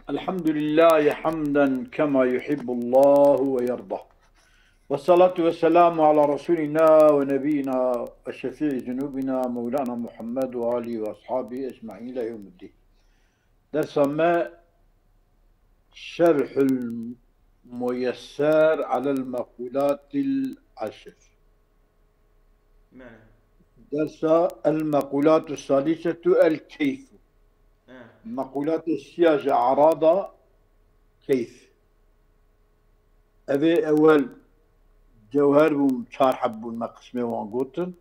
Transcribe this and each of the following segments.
الحمد لله حمدا كما يحب الله ويرضى، والصلاة والسلام على رسولنا ونبينا وشفيع ذنوبنا مولانا محمد وآله وأصحابه أجمعين إلى يوم الدين. درس ما شرح الميسر على المقولات العشر. درس المقولات الثالثة الكيف. مقولات السياج أعراض كيف. أبي أول جوهر بوم چار حب بوم قسمه وان قوتن.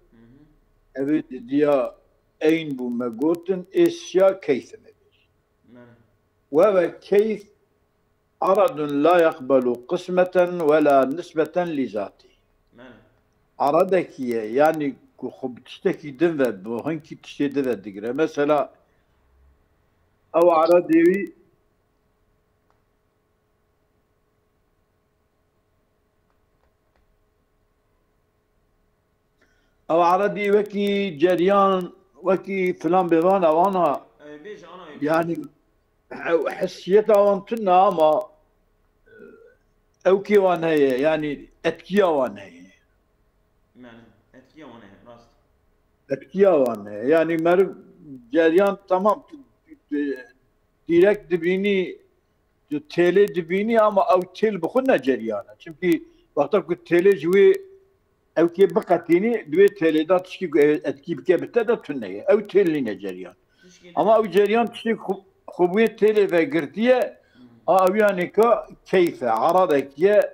أبي ديا أين بوم قوتن إسيا كيف مبيش. وهو كيف عرض لا يقبل قسمة ولا نسبة لذاته. عرضك يعني خب تشتكي دنذب وهنكي تشتكي دنذب دقرة مثلا أو عرضي أو عرضي وكي جريان وكي فلان بيبان أوانا يعني حسيتها وانتنا أما أو كي وان هي يعني أتكيا وان هي أتكيا وان هي يعني مر جريان تمام ديركت دبيني تيلي دبيني أما أو تيل بخنا جريانا çünkü وقتك تيلي جوي أو كي بقتيني دوي تيلي دا تشكي أتكي بكي بتدا تنية أو تيلي جريان أما أو جريان تشكي خوبية تيلي فقرتية أو يعني كيف عرضك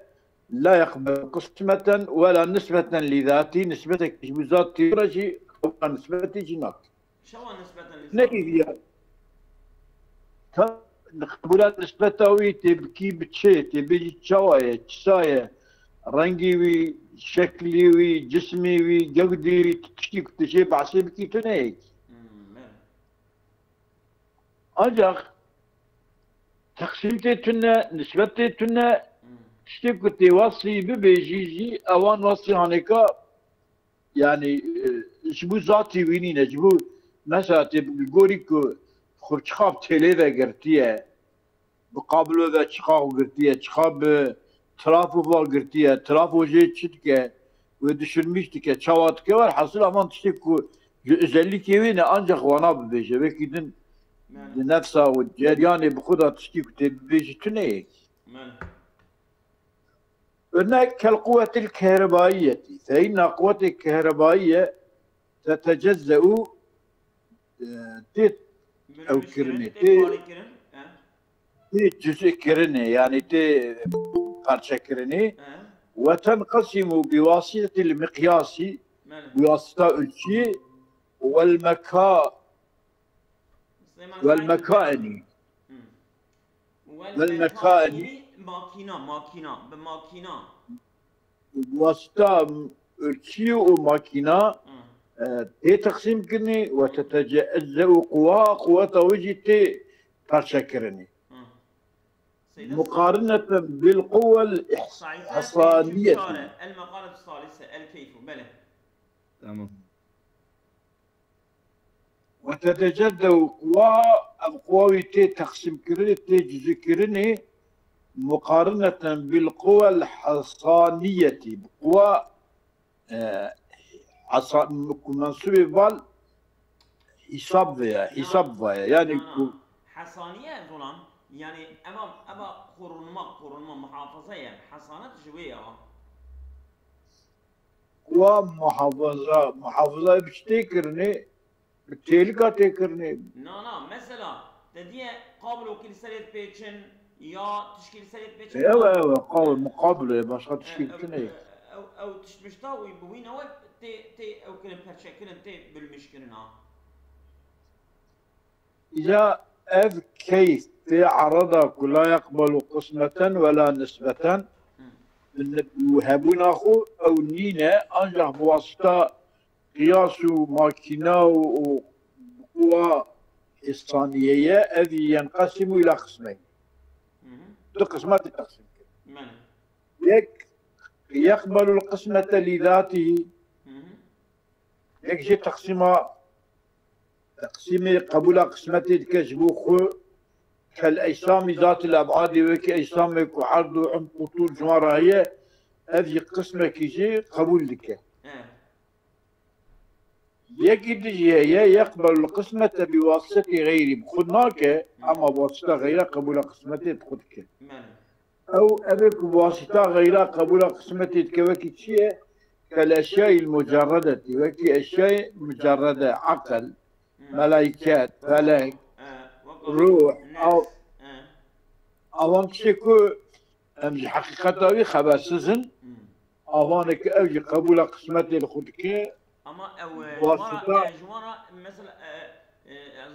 لا يقبل قسمة ولا نسبة لذاتي نسبتك بذاتي رجي أو نسبتي جناك شو نسبة لذاتي؟ نكيف قبولات نسبتاوي تبكي بتشي تبي تشواية تشاية رنگي وي شكلي وي جسمي وي جودي وي تشكي تشي بعصي بكي تنيك أجاق تقسيمتي تنا نسبتي تنا تشتي كنتي وصي ببيجيجي أوان وصي هانيكا يعني جبو ذاتي ويني نجبو مثلا تبقوري كو خب چخاب تيلي ذا قرتيه بقابلو ذا چخاب قرتيه چخاب ترافو فال قرتيه ترافو جي تشتكه ودشرميشتكه چاواتكه var حصل aman تشتكو özellik evine ancak vana bbeje ve kidin nefsa ve ceryanı bu kadar tشتكو تبيجي تنيك هناك كالقوة الكهربائية فإن قوة الكهربائية تتجزأ أو كرني تي جزء كرني يعني تي parça كرني وتنقسم بواسطة المقياس بواسطة الشيء والمكائن ماكينة بواسطة الشيء وماكينة تي تقسيم كرني وتتجزأ قوة وجه تي parça كرني مقارنة بالقوة الحصانية. المقالة الثالثة الكيف بلى. تمام. وتتجدد القوى تي تقسيم كرني تي جزء كرني مقارنة بالقوى الحصانية بقوى منصوبة بال حساب فيها يعني حصانية ظلام يعني أما قرنما محافظة يعني حصانة جوية ومحافظة بتشتكرني بالتيلكا تكرني نا مثلا تدي قابل وكيل سريت بيتشن يا تشكيل سريت بيتشن ايوه قابل مقابلة باشا تشكيل تني او تشمشتاوي بوين اول تي او كلم بشكل تي بالمشكلنا إذا اف كيف في عرضك لا يقبل قسمة ولا نسبة وهبون أخو أو نينا أنجح بواسطة قياس ماكينة وقوة الصانية الذي ينقسم إلى قسمين. دو قسمات تقسم. يقبل القسمة لذاته. يجي تقسيم قبول قسمتي كجبو خو كالأجسام ذات الأبعاد وكأجسام كحرد وعمق وطول جمارة هي هذه قسمة كيجي قبول لك يجد هي يقبل القسمة بواسطة غيره خذناك أما بواسطة غيره قبول قسمته تخذك أو أبك بواسطة غيره قبول قسمته تكوكي شيء كالأشياء المجردة وكي أشياء مجردة عقل ملائكات فلك روح أو تشكو أمج حقيقة خبر سزن أوانك أوجي قبول قسمته لخذك اما واسطة جوارا مثلا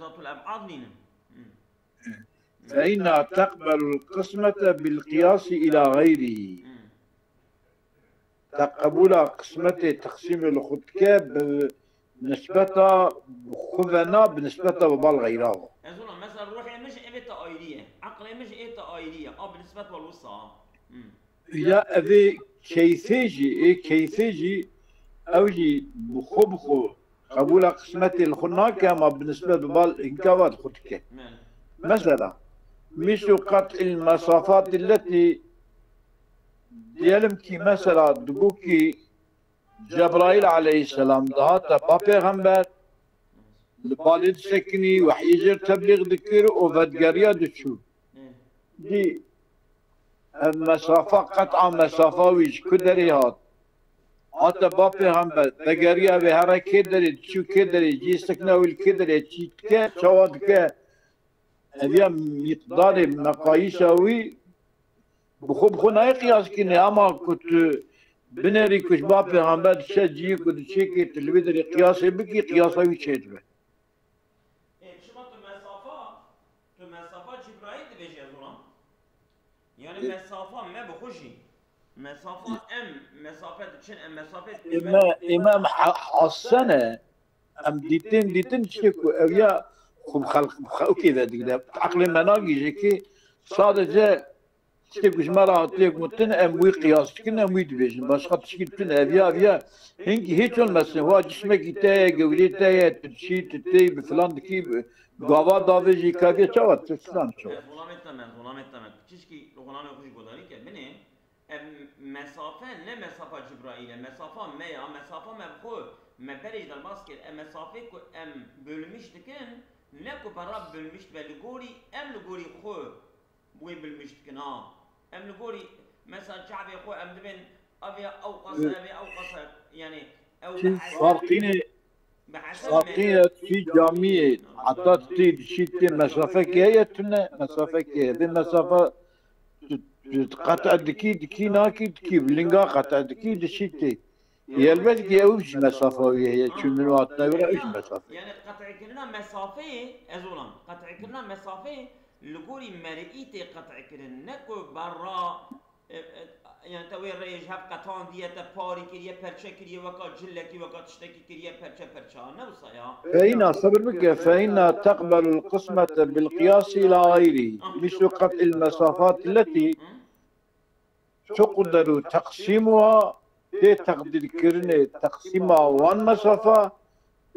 ذات الابعاد لينا فإنها تقبل القسمة بالقياس إلى غيره تقبل قسمة تقسيم الخدك بنسبة خذنا بنسبة ببال غيره أزولا مثلا روحي مش إيتا آيلية عقلي مش إيتا آيلية بالنسبة والوسطى يا أبي كيفيجي أوجي بخو قبول قسمة الخناك ما بالنسبة ببال إنكابات خدك مثلا مثل قطع المسافات التي ديالمكي مثلا دبوكي جبرائيل عليه السلام دهاتا با پیغمبر لبالد سكني وحيجر تبليغ ذكر وفدقريا دشو دي المسافة قطع مسافة ويش كدري هات حتى با پیغمبر دقريا بهارا كدري دشو كدري جي سكنا والكدري تشيتك شوادك هذه مقدار مقاييسوي بخو ناي قياس كني اما كنت بنري كش با پیغمبر شجي كنت شيكي تلويدري قياسي بكي قياسوي شيتبه شما تو مسافة جبرائيل دبيجي أزولا يعني مسافة ما بخوشي مسافة مسافة تشين مسافة امام حسنه ام ديتين شكو اويا خب خلق كذا دقيقة عقل مناقي جيكي صادجة تشكيش مرة تليك متن اموي قياس كنا اموي دبيجن باش خاطر تشكي تن افيا هنكي هيك المسن هو جسمك يتايا قولي تايا تشي تتي بفلان دكي قاوا دافيجي كافيا شوات تسلام شوات غلامت تمام تشكي غلامي خوش قداري كبني مسافة نه مسافة جبرائيل مسافة ما يا مسافة ما بخو ما بريد الماسكر مسافة كو بölmüş dikin ne ko para bölmüş ve lugori lugori خو بوي بölmüş dikin ha lugori mesela şabi خو dibin أبي أوقص يعني أو فرقينة في جامعة حتى تريد شيء مسافة كي تنا مسافة كي هذه مسافة قطع دكي ناكي دكي بلينغا قطع دكي دشيتي هي البلد كي اوش مسافة هي شو من وقتنا ولا اوش مسافة يعني قطع كلنا مسافة أزولا قطع كلنا مسافة لقولي مرئيتي قطع كلنا نكو برا يعني توي ريج هب قطان ديتا باري كريه برشا كريه وقا جلكي وقا تشتكي كريه برشا نبصا يا فإن صبر بك فإن تقبل القسمة بالقياس إلى غيره مثل قطع المسافات التي تقدر تقسيمها تقدر كرنة تقسيمها وان مسافة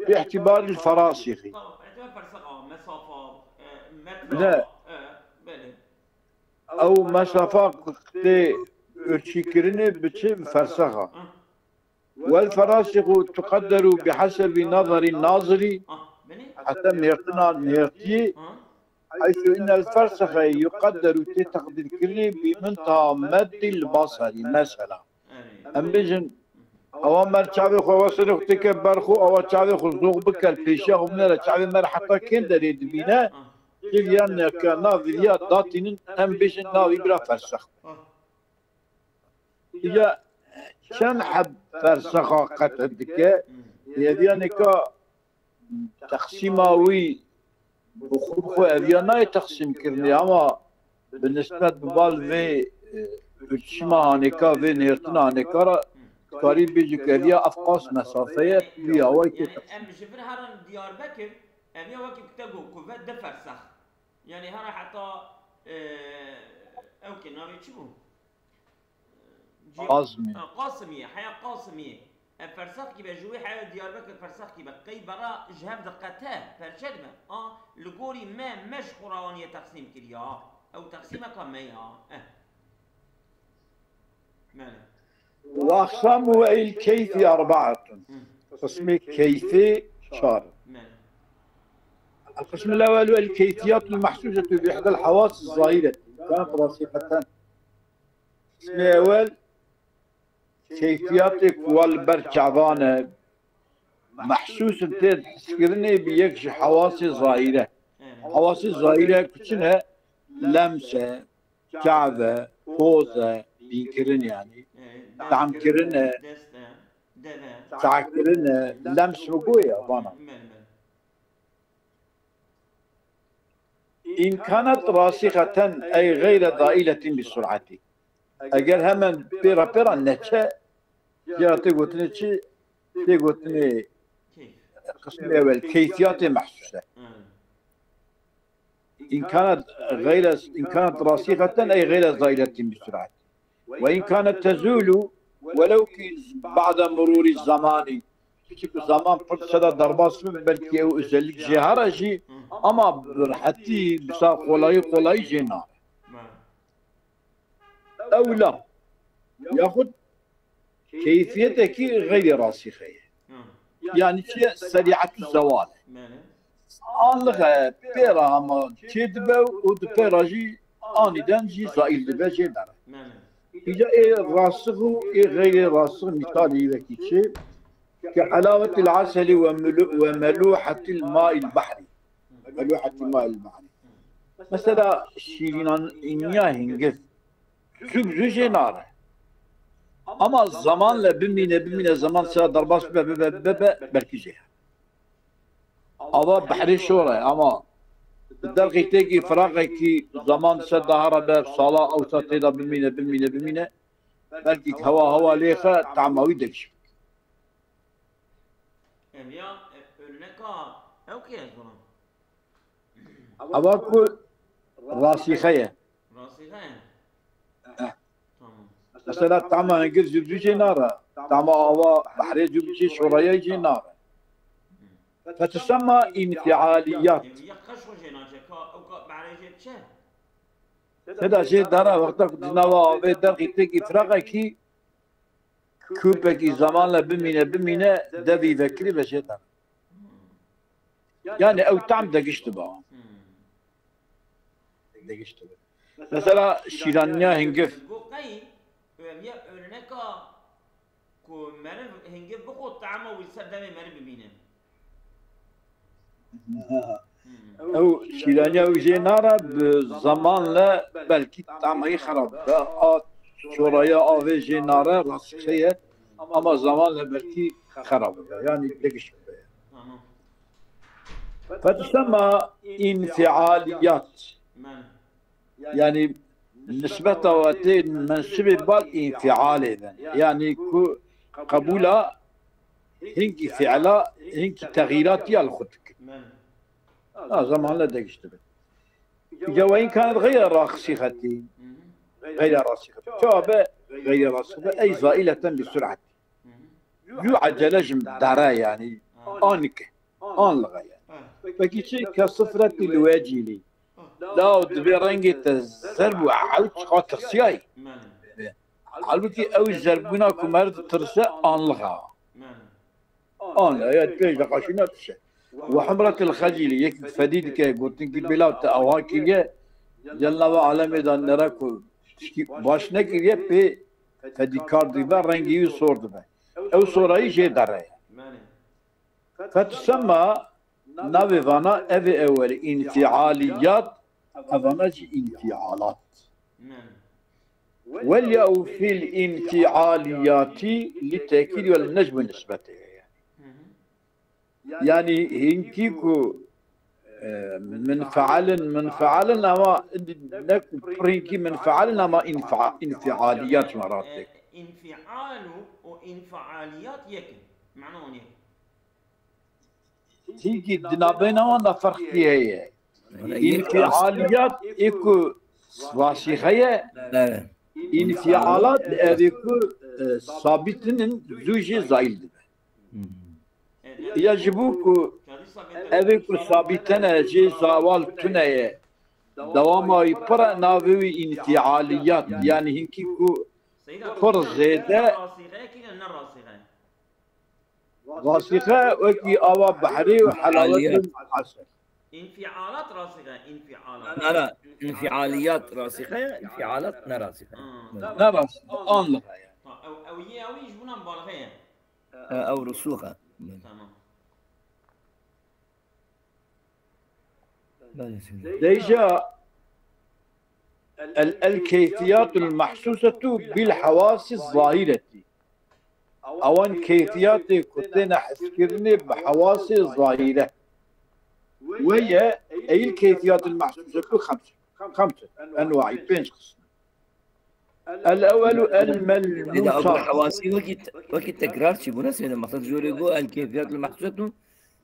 باعتبار الفراسخ باعتبار فرسخة مسافة لا أو مسافة ölçü كرنة بتشم فرسخة والفراسخ تقدر بحسب نظر الناظر حتى نيرتي حيث إن الفرسخ يقدر تقدر كرنة بمنتهى مد البصر مثلا أم بيجن أوامر شعبي خو وصل تكبر خو أو شعبي خو زوج بكر بيشة من لا شعبي مر حتى كين دريد بينا كليان كناظريات داتين أم بيجن ناوي برا فرسخ إذا كان حب فرسخة قطعتك يبيانك تقسيماوي بخو أبيانا تقسيم كرني أما بالنسبة ببال في الشما هانيكا في نيرتنا هانيكا قريب بيجيك أبيا أفقاس مسافية بيا ويكي يعني أم شفر هران ديار بكر أبيا وكي كتاقو كوفات ده فرسخ يعني هرا حتى أوكي ناوي تشبو قاسمية قاسمية حياة قاسمية فرسخ كي بجوي حي دياربكر فرسخ كي بقي برا جهاب دقته فرشد ما لقوري ما مش قراوانية تقسيم كريا او تقسيمه كمية ماله وأقسام الكيفية 4 قسم كيفي شار. ماله القسم الأول الكيفيات المحسوسة بإحدى الحواس الظاهرة كانت راسخة. القسم الأول كيفيات والبرشعبانة محسوس تذكرني بيكش حواس ظاهرة. حواس الظاهرة كتشنها لمسة كعبة خوزة بينكرن يعني تعمكرن تعكرن لمس مقوية بانا. إن كانت راسخة أي غير ضائلة بسرعة أجل هم بيرا نتشا جاتي قلتني تقولني قسم الأول كيفيات محسوسة. إن كانت راسخة أي غير ضائلة بسرعة، وإن كانت تزول ولو بعد مرور الزمان زمان فرصة ضربات بلكي أو أزلك جهرجي أما برحتي بسا قولاي جينا أو لا ياخذ كيفيتك غير راسخة يعني شيء سريعة الزوال أنلغى بيرا أما تدبو ودبيراجي أني دانجي زائل دباجي دارا إذا راسخ غير راسخ مثالي وكيتشي كحلاوة العسل وملوحة الماء البحري. ملوحة الماء البحري مثلا شيرين إنيا هنجف زوجي نار أما الزمان بمينة زمان سلا ضرباس بركيجيها هذا بحري شورة أما الدلقي تيجي فراغي كي زمان سد هرب صلاة أو تطيدا بمينة بلكي هوا ليخا تعموي دكش يا النكا أو كي أزورم أباكو راسخية تمام مثلا تعمى نقول زبزوجي نارا تعمى هوا بحري زبزوجي شورية جي نارا فتسمى انفعاليات. هذا شيء دارا وقتك دنوا بدرقي تيجي فراغي كوبكي زمان لا بمينة دبي ذكري بشيء دارا يعني أو تعم دقشتبا مثلا شيرانيا هنجف كو مرف هنجف بخو طعمه ويسدمي مرف بمينه أو شيرانيا وجي نارا بزمان لا بلكي طعمه خراب شورايا أوي جي نارا راسخية أما زمان لا بلكي خراب يعني دقش فتسمى انفعاليات يعني نسبة واتين منسبة بالانفعال يعني قبولة هنكي فعلا هنكي تغييرات يالخدك زمان لا دقشتبه وإن كانت غير راسخة شابة غير راسخة أي زائلة بسرعة يعجل جم دارا يعني آنك لغاية فكي كصفرة الواجلي لا دبي رنجي تزرب وعاود خاطر سياي قلبك أو الزربونا كمرد ترسى لغا يا تبيش دقاشينا تشي وحمرة الخجيل يك فديدك قلت لك بلا تأواكية يلا وعلم دان نراكو باش نكريه بي فدي كاردي با رنجي صورد با أو صوراي شيء داري فتسمى نبي فانا أبي أول انفعاليات أفناج انفعالات والياء في الانفعاليات للتأكيد والنجم نسبته يعني هنكيكو من فعل أما برينكي من فعل أما انفعاليات مراتك انفعال وانفعاليات يكن معناه يكن تيجي دنابينا وانا فرق هي انفعاليات اكو راسخية انفعالات أذكر ثابتين زوجي زايد يجبوك أذكر ثابتين جي زوال تنايا دوام يبرا ناوي انفعاليات يعني هنكيكو فرزيدة راسخة وكي أوا بحري وحلاوة عسل انفعالات راسخة انفعالات لا انفعاليات راسخة انفعالات نراسخة نرس أنلغة يعني او يجبونا مبالغة أو رسوخة تمام ديجا الكيفيات المحسوسة بالحواس الظاهرة أوان كيفيات كتنا حسكرني بحواس الظاهرة وهي أي الكيفيات المحسوسة خمسة أنواع بين قسم الأول إذا أقول الملموسات حواسي وقت تكرار شبونا سيدا مقصد جوريقو الكيفيات المحسوسة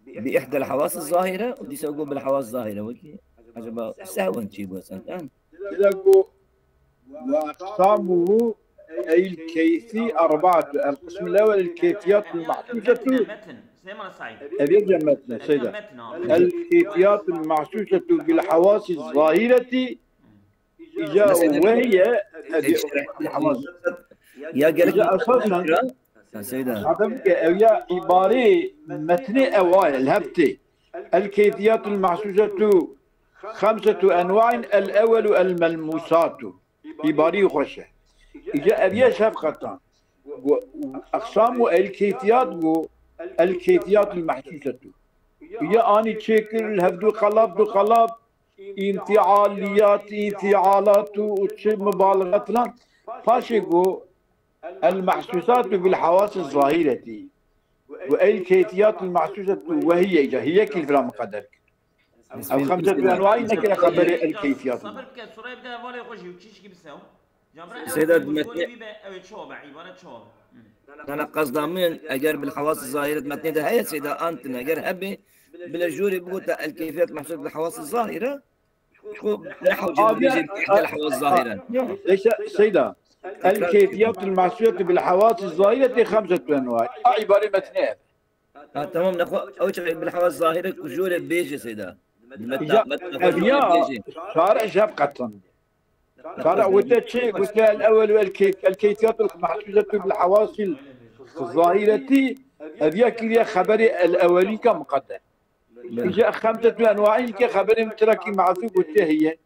بإحدى الحواس الظاهرة ودي سوقو بالحواس الظاهرة وكي عجبا سهوا شيبو سنتان وأقسامه أي الكيفي أربعة القسم الأول الكيفيات المحسوسة متن سليمان السعيد أبي جمعتنا سيدة الكيفيات المحسوسة بالحواس الظاهرة إجا وهي الحواس يا قالك أساسا سيدة عدمك أويا عبارة متن أوائل الهبتي الكيفيات المحسوسة خمسة أنواع الأول الملموسات عبارة خشة إجا أبيا شفقة وأقسام الكيفيات المحسوسة هي أني تشكل هبدو قلب انفعالات مبالغة لان فاشيكو المحسوسات بالحواس الظاهرة والكيفيات المحسوسة وهي هي كيف لا مقدر الخمسة أنواع نكرة خبر الكيفيات صبر بك الصورة يبدأ فالي خوشي وتشيش كي بساو سيدة شوبة عبارة شوبة أنا قصد من أجر بالحواس الظاهرة متن ده هي سيدة أنت أجر هبي بلا جوري بقول الكيفيات محسوسة بالحواس الظاهرة شو لا حوجة بيجي بإحدى الحواس الظاهرة ليس سيدة الكيفيات المحسوسة بالحواس الظاهرة خمسة أنواع عبارة متنين تمام نخو أول شيء بالحواس الظاهرة جوري بيجي سيدة أبياء شارع شفقة شارع وده شيء قلت الأول الكيفيات المحسوسة بالحواس الظاهرة أبياء كذا خبر الأولي كمقدم جاء خمسة أنواع كخبر متركي مع في قلت هي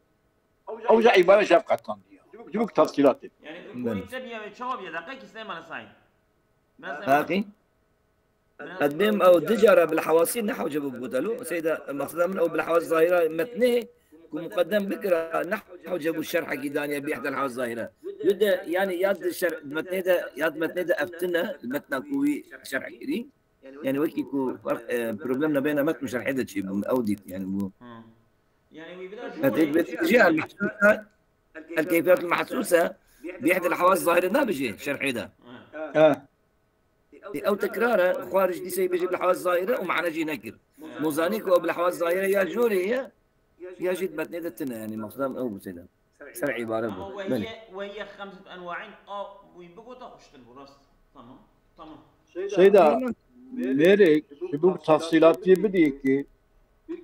أو جاء عبارة شفقة جيبك تفصيلات يعني تقول تبي شواب يا دقيق سليمان السعيد باقي قدم أو تجارة بالحواسين نحو جبوا بقتلو سيدة مقصدا من أو بالحواس الظاهرة متنه ومقدم بكرة نحو جبوا الشرح جدانية بإحدى الحواس الظاهرة يد يعني يد الشرح متنه ده أفتنا المتن كوي شرح كري يعني وكي كو بروبلمنا بين متن وشرح ده شيء أوديت يعني مو يعني بتجي المحسوسة الكيفيات المحسوسة بإحدى الحواس الظاهرة ده بيجي شرح ده أو تكراره خارج دي سي بيجي بالحواس الظاهرة ومعنا جي نكر موزانيك أو بالحواس الظاهرة يا جوري يا جيت متنيدتنا يعني مقصدام أو بسيدة سرع عبارة وهي خمسة أنواع ويبقوا تخش البراس تمام سيدة ميرك شبوك تفصيلات بديك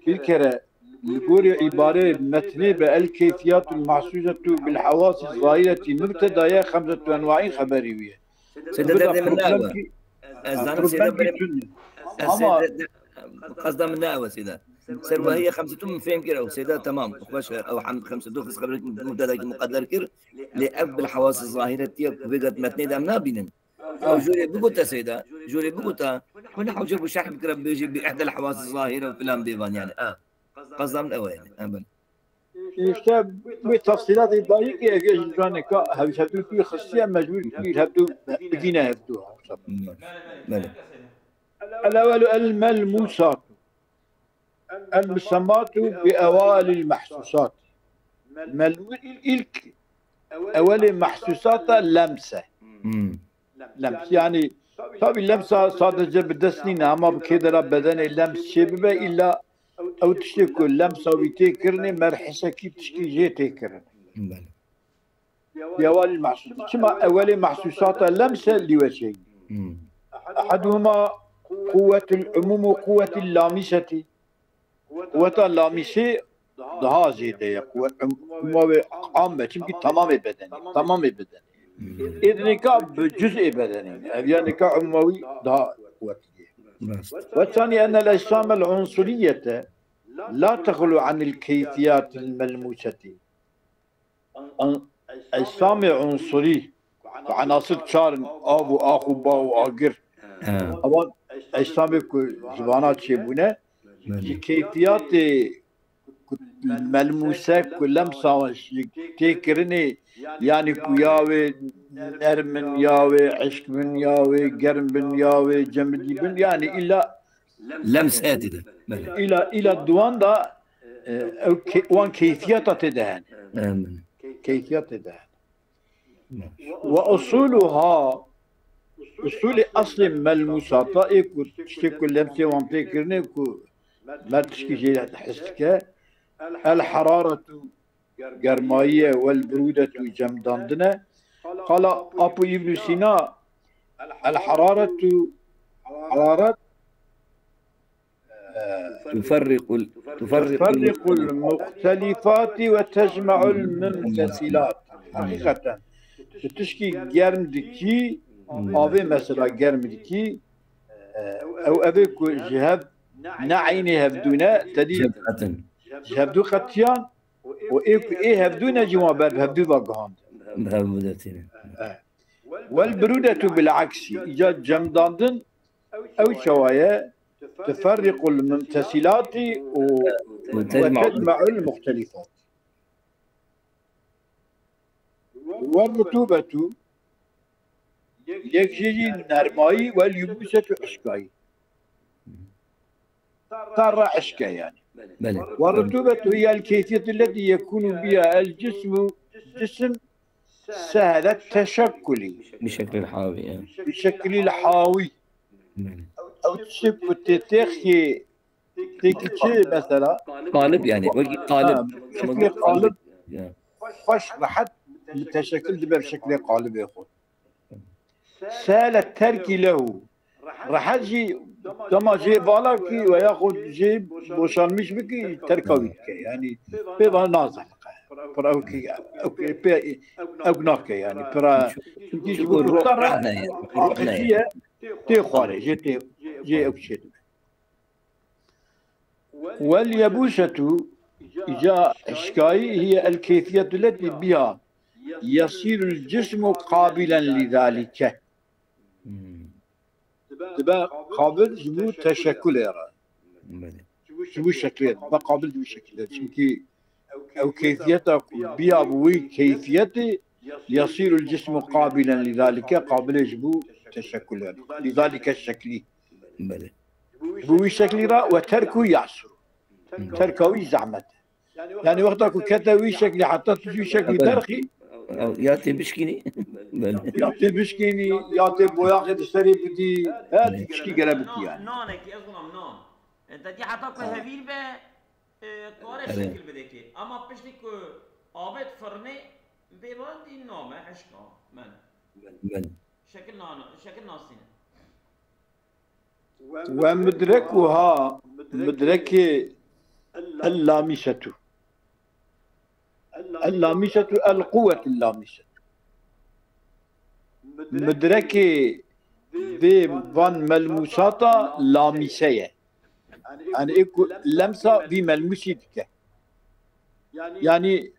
bir kere يقول عبارة متنة بالكيفيات المحسوسة بالحواس الظاهرة مبتدأ خمسة أنواع خبرية. سيدة من ناوى أزدان سيدة قصدا من ناوى سيدة سيدة هي خمسة من فهم كير أو سيدة تمام وخش أو حمد خمسة دوخس خبرك مبتدأ مقدر كير لأب الحواس الظاهرة تيب بقت متنة دام نابين أو جوري بقولها سيدة جوري بقولها كنا حوجب وشحن كرب بيجي بإحدى الحواس الظاهرة وفلان بيبان يعني قصدا من أول يعني İşte bu tafsilat iddiayı ki eğer jüzdanı ka hevşatü ki خصية مجبور كبير هبدو بكينا هبدو الأول الملموسات المسمات بأوائل المحسوسات إلك أول محسوسات لمسة لمس يعني tabii لمسة sadece بدسنين ama بكده بدن اللمس شبه إلا أو تشتكي لمسة ويتكرني مرحسة كي تشتكي جي تكرني بأوائل المحسوسات كما أول محسوسات لمسة لوجهين أحدهما قوة العموم وقوة اللامسة. قوة اللامسة daha ziyade kuvvet ve amme çünkü tamam bedeni. İdnika cüz-i bedeni. Yani ka ummavi daha kuvvetli. والثاني أن الأجسام العنصرية لا تخلو عن الكيفيات الملموسة. أجسام عنصري وعناصر çarın abu ahu bahu agir. Ama أجسام زبانات شبونه كيفيات ملموسة كلهم سواش تكرني يعني كياوي نرم من ياوي عشق من ياوي قرم من ياوي جمدي بن يعني إلا لمسات ده إلى الدوان دا وان كيفيات تدهن كيفيات تدهن وأصولها أصول أصل ملموسات كل لمسة وان تكرني ما تشكي جيلة حسكة الحرارة جرمائية والبرودة جمداندنا. قال أبو ابن سينا الحرارة تفرق المختلفات وتجمع الممتثلات. حقيقة تشكي جرمدكي أبي مثلا جرمدكي أو أبيك جهب نعيني هبدونا تدين هبدو خطيان وإيه هبدونا جوابات هبدو باقهان والبرودة بالعكس إيجاد جمداندن أو شواية تفرق الممتثلات وتجمع المختلفات. والرطوبة يكجي النرمائي واليبوسة عشقائي ترى عشقة يعني. والرطوبة هي الكيفية التي يكون بها الجسم سهل التشكل بشكل الحاوي أو تشكل تتخي مثلا قالب يعني قالب شكل قالب فش راحت التشكل دبا بشكل قالب يا اخوان. سهل الترك له راح تجي تما جي بالاكي وياخذ جيب بوشانمش بكي تركوي يعني بيبقى نازل براوكي اوكي بي اغناك يعني برا تجي روحنا تي خارج جي اوكشيت. واليبوسة إجا إشكاي هي الكيفية التي بها يصير الجسم قابلا لذلك. تبقى قابل جبو تشكل يرى جبو شكلين ما قابل جبو شكلين شنكي أو كيفيته بها بوي كيفيته يصير الجسم قابلا لذلك قابل جبو تشكل يرى لذلك الشكل بوي شكل يرى وتركه يعصر تركوي زعمت يعني وقتك كتوي شكل حتى تجي شكل درخي ياتي بشكيني ياتي بشكيني ياتي بوياخد السري بدي هاتي بشكي قلبك يعني نانك أظلم نان أنت دي حتى هفيل به طارق شكل بدك أما بشتك آبت فرني بيبان دي نامه عشقا من شكل ناسينه ومدركها مدرك اللامسة اللامسة القوة اللامسة مدرك بفان ملموسات لامسية يعني لمسة بملموسيتك يعني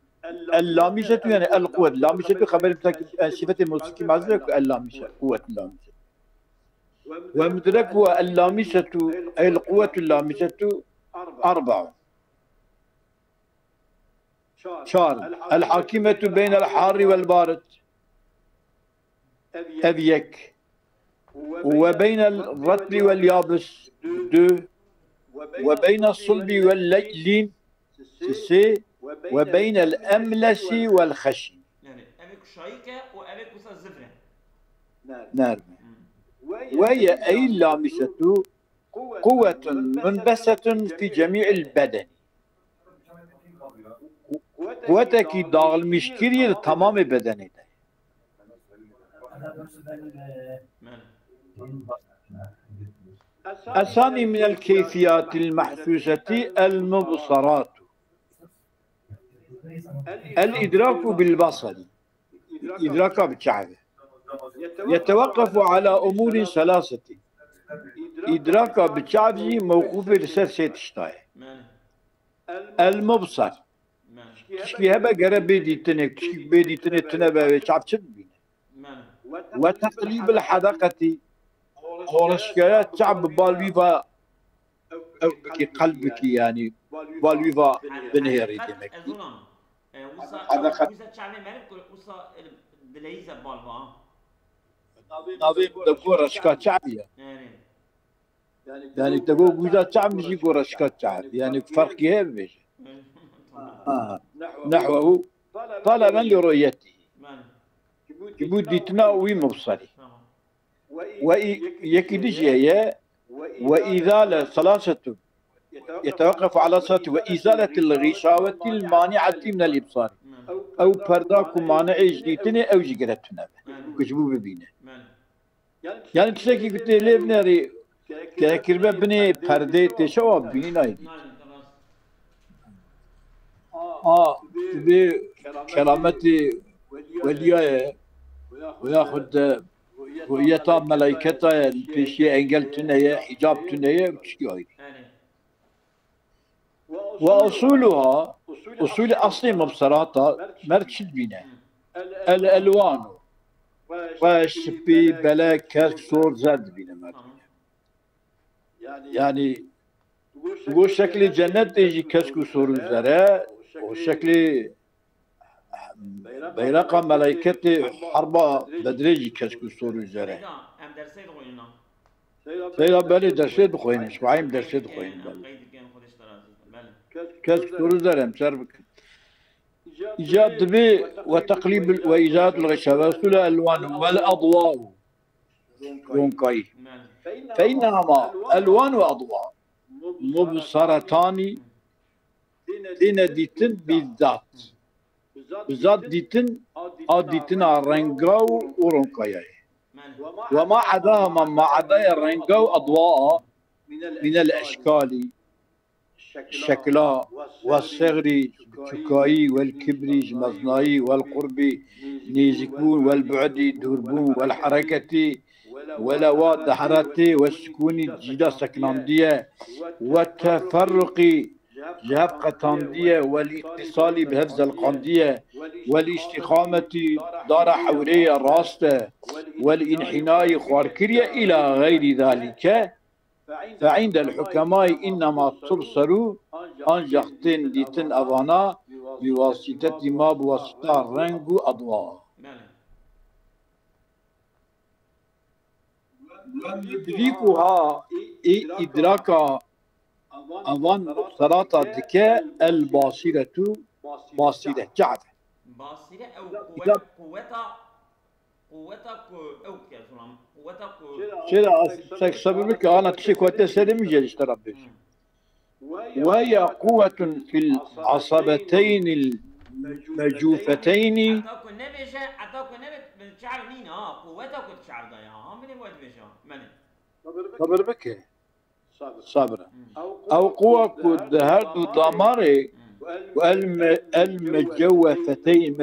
اللامسة يعني القوة اللامسة خبر صفة الموسيقى معزلة اللامسة قوة اللامسة ومدرك اللامسة أي القوة اللامسة 4 شار الحاكمة بين الحار والبارد أبيك وبين الرطب واليابس 2 وبين الصلب واللين 6 وبين الأملس والخشن يعني أبيك شايكة وأبيك زفرة نعم وهي أي لامسة قوة منبسة في جميع البدن قوتك dağılmış kiriye tamamı bedeni de. الثاني من الكيفيات المحسوسة المبصرات الإدراك بالبصر إدراك بالشعب يتوقف على أمور ثلاثة إدراك بالشعب موقوف لسرسة تشتاي المبصر تشكي هبا قرب بيديتنك تشكي بيديتنك تنبا شعب تشبين وتقليب الحدقة هورشكايات شعب بالويفا أو بكي قلبك يعني بالويفا بنهيري دمك حدقة وزا شعبي مالك وصا دليزة بالوا نظيم دقور رشكات شعبية يعني تقول وزا شعب مش يقول رشكات شعب يعني فرق هيب بيجي نحوه طلبا لرؤيته كبودي تناوي مبصري ويكدش هي وإزالة ثلاثة يتوقف على صلاة وإزالة الغشاوة المانعة من الإبصار أو برداك مانع جديدنا أو جيرتنا كشبو ببينه يعني تشكي قلت لي بناري كربة بني پرده تشوا بيناي بكرامتي ولياه وياخذ رؤية ملائكته بشي انجل تنية حجاب تنية بشي هاي واصولها اصول اصلي مبصراتها مرتشد بينا الالوان وشبي بلا كرك صور زاد بينا مرتشد يعني تقول شكل جنة يجي كسكو صور زرع وشكل بيرقى ملائكة حربة بدريجي كسكو صور زرع سيدا بالي درسيد بخوين اسمعين درسيد بخوين كسكو صور زرع مشاربك إيجاد دبي وتقليب وإيجاد الغشاوة الألوان والأضواء رونكاي فإنهما ألوان وأضواء مبصرتان دين ديتن بالذات بالذات ديتن ديتن الرنجاو ورونكاي وما عداهما ما عدا الرنجاو أضواء من الأشكال الشكلا والصغري الشكاي والكبري المصنعي والقربي نيزكون والبعدي دوربون والحركة ولوات حراتي والسكون جدا سكناندية والتفرق جهاب قطاندية والاتصال بهفز القاندية والاستقامة دار حورية راستة والانحناء خواركرية إلى غير ذلك فعند الحكماء إنما تبصروا أنجختين ديتن أبانا بواسطة ما بواسطة رنج أضواء يدركها إدراكا أوان صلاة دكاء الباصرة باصرة جعد باصرة أو قوتها أوكي سلام قوتها شيء سببك أنا تشيك وتسلم جلش تربيش وهي قوة في العصبتين المجوفتين أتاكو نبي بالشعر نينا قوتها كنت شعر ضيا من وين بيشا من صبر بك صبر أو قوة قد هردو ضماري المجوفتين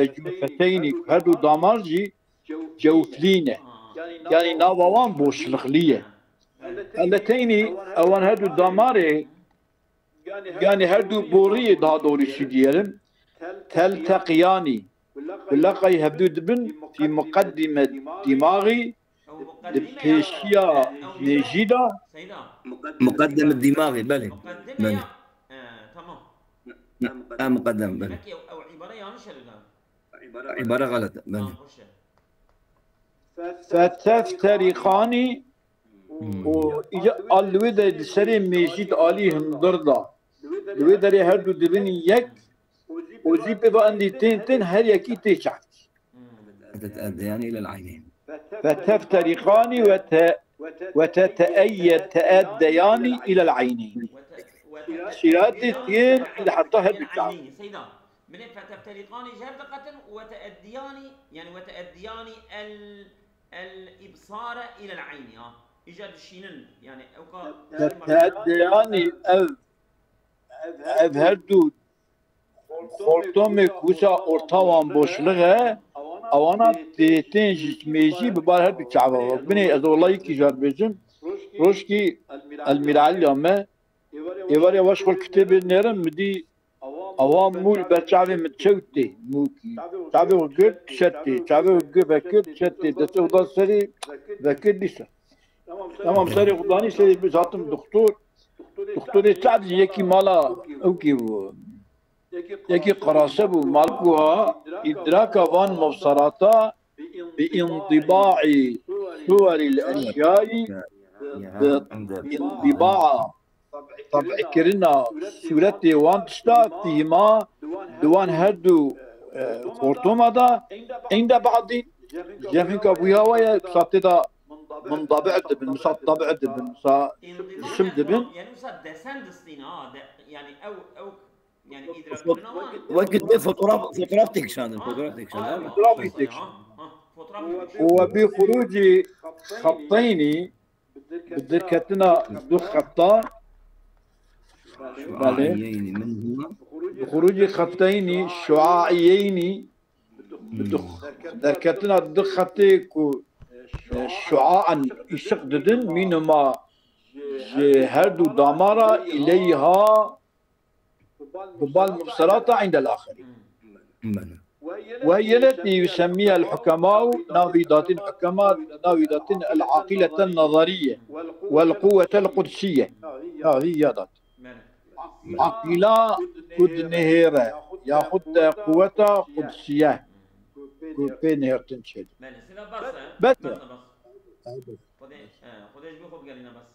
هردو ضمارجي جوفلينة يعني ناوان بوشلخلية اللتين اوان هردو داماري يعني هردو بوري دا دوري شو ديالم تلتقياني باللقاي هبدو دبن في مقدمة دماغي بيشيا نجيدا مقدم الدماغي بلي مقدمة تمام مقدم بلي أو عبارة يعني شلنا عبارة غلط بلي فتفترقان والودا دسري ميجيد علي هندردا الودا ري هردو دبني يك وزيب بأندي تين هر يكي تيشعت تتأدى يعني إلى العينين فتفترقان تأديان إلى العينين شرات التين اللي حطها بالكعب بني فتفترقان جردقة وتأديان يعني وتأديان الإبصار إلى العين إيجاد الشينن يعني أوكا تأديان ev her du xortomê kusa ortawan boşluğe avana têtên jîkmêjî bi bar her du çava binê ez olayekî jar bêjim roşkî elmîraliya me êvarê weş xwe kitêbê nêrin midî awan mûl berçavê min çewtê mûkî çavê xwe girt şetê çavê xwe gir vekir şetê destê xwe da serê vekir dîsa tamam serê xwe danî serê biz hatim doktor دكتور سعد يكي مالا اوكي يكي قراسه بو مالكوها ادراك وان مبصراتا بانطباع صور الاشياء بانطباع طبع كرنا صورتي وان تشتا فيما دوان هدو خورتوما دا عند بعض جافنكا بويا ويا ساتدا منضبع دبن مصاد ضبع دبن جسم دبن يعني مصاد دسان دستينا يعني او يعني وقت فوتوغراف تكشان الفوتوغراف تكشان وبخروج خطين بالدركتنا دو خطان بخروج خطين شعاعيين دركتنا دو خطيك شعاعا ışık dedin minuma her du damara ileyha bal mubsarata عند الآخرين وهي التي يسميها الحكماء نافذات الحكماء نافذات العاقلة النظرية والقوة القدسية هذه ذات عقيلة قد نهيرة ياخذ قوة قدسية بين هيرتن شيء بس بس خدش بيخوب قالنا بس